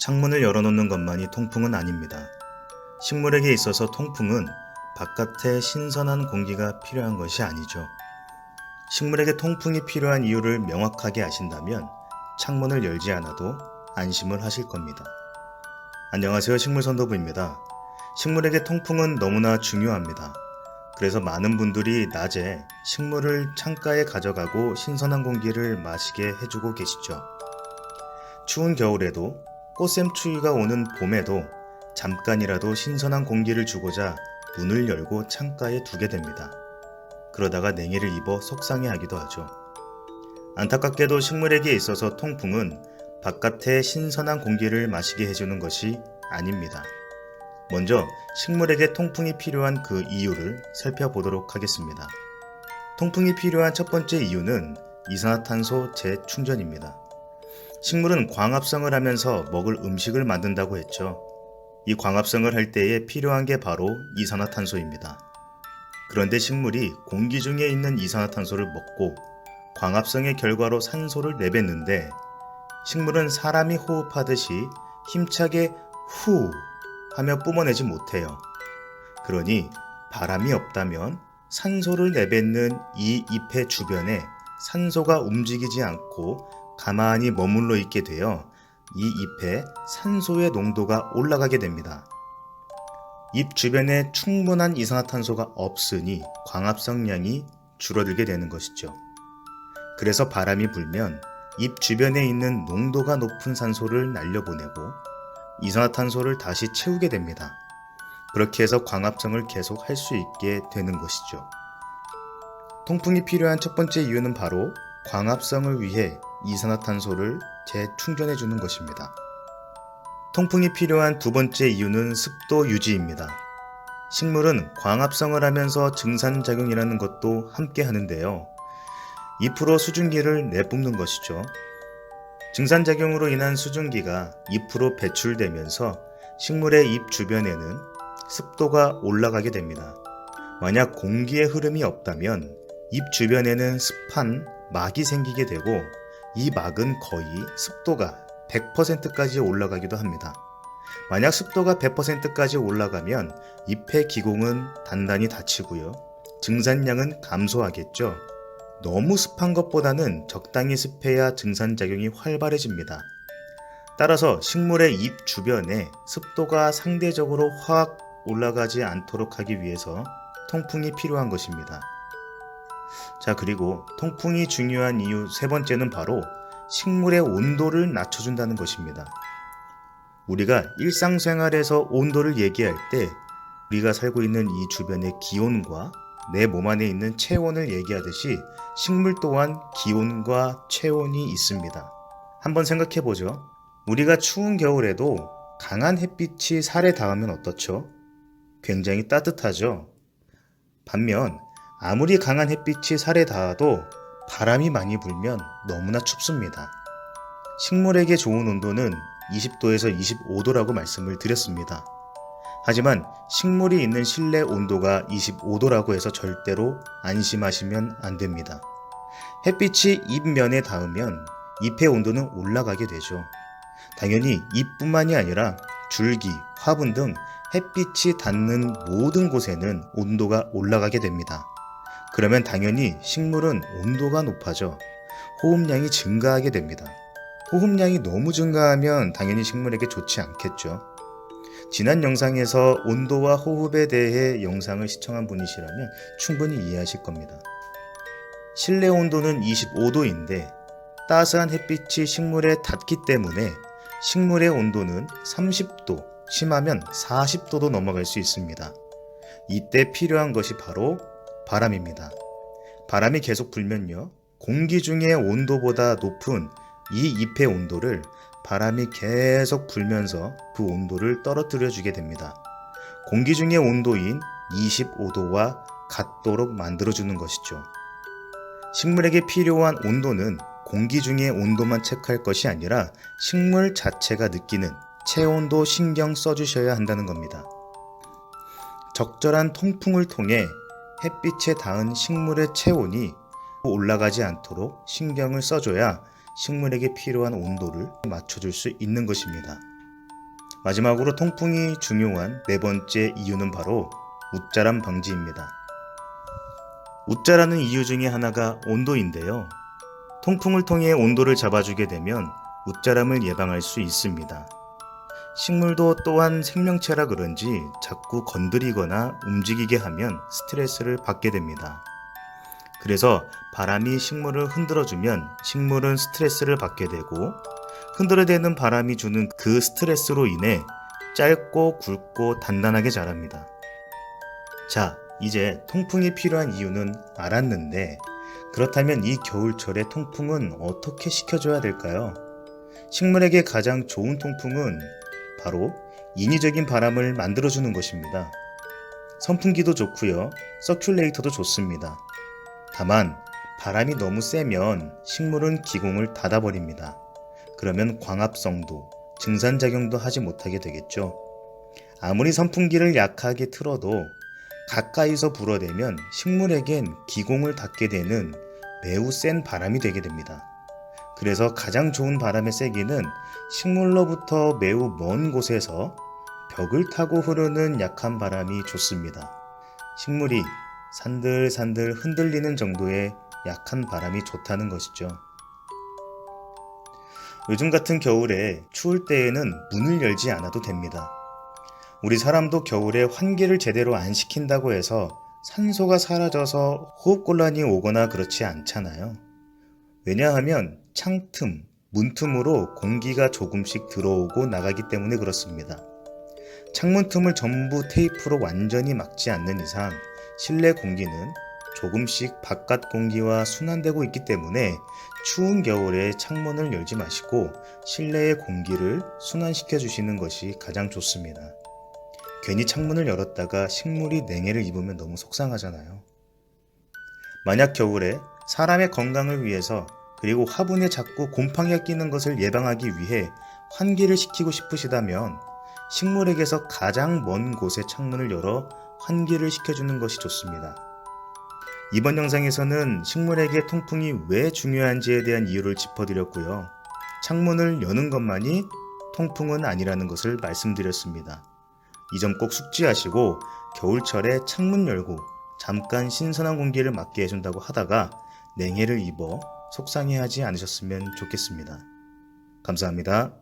창문을 열어놓는 것만이 통풍은 아닙니다. 식물에게 있어서 통풍은 바깥에 신선한 공기가 필요한 것이 아니죠. 식물에게 통풍이 필요한 이유를 명확하게 아신다면 창문을 열지 않아도 안심을 하실 겁니다. 안녕하세요, 식물선도부입니다. 식물에게 통풍은 너무나 중요합니다. 그래서 많은 분들이 낮에 식물을 창가에 가져가고 신선한 공기를 마시게 해주고 계시죠. 추운 겨울에도 꽃샘추위가 오는 봄에도 잠깐이라도 신선한 공기를 주고자 문을 열고 창가에 두게 됩니다. 그러다가 냉해를 입어 속상해하기도 하죠. 안타깝게도 식물에게 있어서 통풍은 바깥의 신선한 공기를 마시게 해주는 것이 아닙니다. 먼저 식물에게 통풍이 필요한 그 이유를 살펴보도록 하겠습니다. 통풍이 필요한 첫 번째 이유는 이산화탄소 재충전입니다. 식물은 광합성을 하면서 먹을 음식을 만든다고 했죠. 이 광합성을 할 때에 필요한 게 바로 이산화탄소입니다. 그런데 식물이 공기 중에 있는 이산화탄소를 먹고 광합성의 결과로 산소를 내뱉는데 식물은 사람이 호흡하듯이 힘차게 후 하며 뿜어내지 못해요. 그러니 바람이 없다면 산소를 내뱉는 이 잎의 주변에 산소가 움직이지 않고 가만히 머물러 있게 되어 이 잎에 산소의 농도가 올라가게 됩니다. 잎 주변에 충분한 이산화탄소가 없으니 광합성량이 줄어들게 되는 것이죠. 그래서 바람이 불면 잎 주변에 있는 농도가 높은 산소를 날려보내고 이산화탄소를 다시 채우게 됩니다. 그렇게 해서 광합성을 계속 할 수 있게 되는 것이죠. 통풍이 필요한 첫 번째 이유는 바로 광합성을 위해 이산화탄소를 재충전해 주는 것입니다. 통풍이 필요한 두 번째 이유는 습도 유지입니다. 식물은 광합성을 하면서 증산작용이라는 것도 함께 하는데요. 잎으로 수증기를 내뿜는 것이죠. 증산작용으로 인한 수증기가 잎으로 배출되면서 식물의 잎 주변에는 습도가 올라가게 됩니다. 만약 공기의 흐름이 없다면 잎 주변에는 습한 막이 생기게 되고 이 막은 거의 습도가 100%까지 올라가기도 합니다. 만약 습도가 100%까지 올라가면 잎의 기공은 단단히 닫히고요. 증산량은 감소하겠죠. 너무 습한 것보다는 적당히 습해야 증산작용이 활발해집니다. 따라서 식물의 잎 주변에 습도가 상대적으로 확 올라가지 않도록 하기 위해서 통풍이 필요한 것입니다. 자, 그리고 통풍이 중요한 이유 세 번째는 바로 식물의 온도를 낮춰준다는 것입니다. 우리가 일상생활에서 온도를 얘기할 때 우리가 살고 있는 이 주변의 기온과 내 몸 안에 있는 체온을 얘기하듯이 식물 또한 기온과 체온이 있습니다. 한번 생각해보죠. 우리가 추운 겨울에도 강한 햇빛이 살에 닿으면 어떻죠? 굉장히 따뜻하죠? 반면 아무리 강한 햇빛이 살에 닿아도 바람이 많이 불면 너무나 춥습니다. 식물에게 좋은 온도는 20도에서 25도라고 말씀을 드렸습니다. 하지만 식물이 있는 실내 온도가 25도라고 해서 절대로 안심하시면 안 됩니다. 햇빛이 잎면에 닿으면 잎의 온도는 올라가게 되죠. 당연히 잎뿐만이 아니라 줄기, 화분 등 햇빛이 닿는 모든 곳에는 온도가 올라가게 됩니다. 그러면 당연히 식물은 온도가 높아져 호흡량이 증가하게 됩니다. 호흡량이 너무 증가하면 당연히 식물에게 좋지 않겠죠. 지난 영상에서 온도와 호흡에 대해 영상을 시청한 분이시라면 충분히 이해하실 겁니다. 실내 온도는 25도인데 따스한 햇빛이 식물에 닿기 때문에 식물의 온도는 30도, 심하면 40도도 넘어갈 수 있습니다. 이때 필요한 것이 바로 바람입니다. 바람이 계속 불면요, 공기 중의 온도보다 높은 이 잎의 온도를 바람이 계속 불면서 그 온도를 떨어뜨려 주게 됩니다. 공기 중의 온도인 25도와 같도록 만들어주는 것이죠. 식물에게 필요한 온도는 공기 중의 온도만 체크할 것이 아니라 식물 자체가 느끼는 체온도 신경 써주셔야 한다는 겁니다. 적절한 통풍을 통해 햇빛에 닿은 식물의 체온이 올라가지 않도록 신경을 써줘야 식물에게 필요한 온도를 맞춰줄 수 있는 것입니다. 마지막으로 통풍이 중요한 네 번째 이유는 바로 웃자람 방지입니다. 웃자라는 이유 중에 하나가 온도인데요. 통풍을 통해 온도를 잡아주게 되면 웃자람을 예방할 수 있습니다. 식물도 또한 생명체라 그런지 자꾸 건드리거나 움직이게 하면 스트레스를 받게 됩니다. 그래서 바람이 식물을 흔들어주면 식물은 스트레스를 받게 되고 흔들어대는 바람이 주는 그 스트레스로 인해 짧고 굵고 단단하게 자랍니다. 자, 이제 통풍이 필요한 이유는 알았는데 그렇다면 이 겨울철에 통풍은 어떻게 시켜줘야 될까요? 식물에게 가장 좋은 통풍은 바로 인위적인 바람을 만들어주는 것입니다. 선풍기도 좋고요. 서큘레이터도 좋습니다. 다만 바람이 너무 세면 식물은 기공을 닫아버립니다. 그러면 광합성도, 증산작용도 하지 못하게 되겠죠. 아무리 선풍기를 약하게 틀어도 가까이서 불어대면 식물에겐 기공을 닫게 되는 매우 센 바람이 되게 됩니다. 그래서 가장 좋은 바람의 세기는 식물로부터 매우 먼 곳에서 벽을 타고 흐르는 약한 바람이 좋습니다. 식물이 산들산들 흔들리는 정도의 약한 바람이 좋다는 것이죠. 요즘 같은 겨울에 추울 때에는 문을 열지 않아도 됩니다. 우리 사람도 겨울에 환기를 제대로 안 시킨다고 해서 산소가 사라져서 호흡곤란이 오거나 그렇지 않잖아요. 왜냐하면 창틈, 문틈으로 공기가 조금씩 들어오고 나가기 때문에 그렇습니다. 창문 틈을 전부 테이프로 완전히 막지 않는 이상 실내 공기는 조금씩 바깥 공기와 순환되고 있기 때문에 추운 겨울에 창문을 열지 마시고 실내의 공기를 순환시켜 주시는 것이 가장 좋습니다. 괜히 창문을 열었다가 식물이 냉해를 입으면 너무 속상하잖아요. 만약 겨울에 사람의 건강을 위해서 그리고 화분에 자꾸 곰팡이가 끼는 것을 예방하기 위해 환기를 시키고 싶으시다면 식물에게서 가장 먼 곳에 창문을 열어 환기를 시켜주는 것이 좋습니다. 이번 영상에서는 식물에게 통풍이 왜 중요한지에 대한 이유를 짚어드렸고요. 창문을 여는 것만이 통풍은 아니라는 것을 말씀드렸습니다. 이 점 꼭 숙지하시고 겨울철에 창문 열고 잠깐 신선한 공기를 맞게 해준다고 하다가 냉해를 입어 속상해하지 않으셨으면 좋겠습니다. 감사합니다.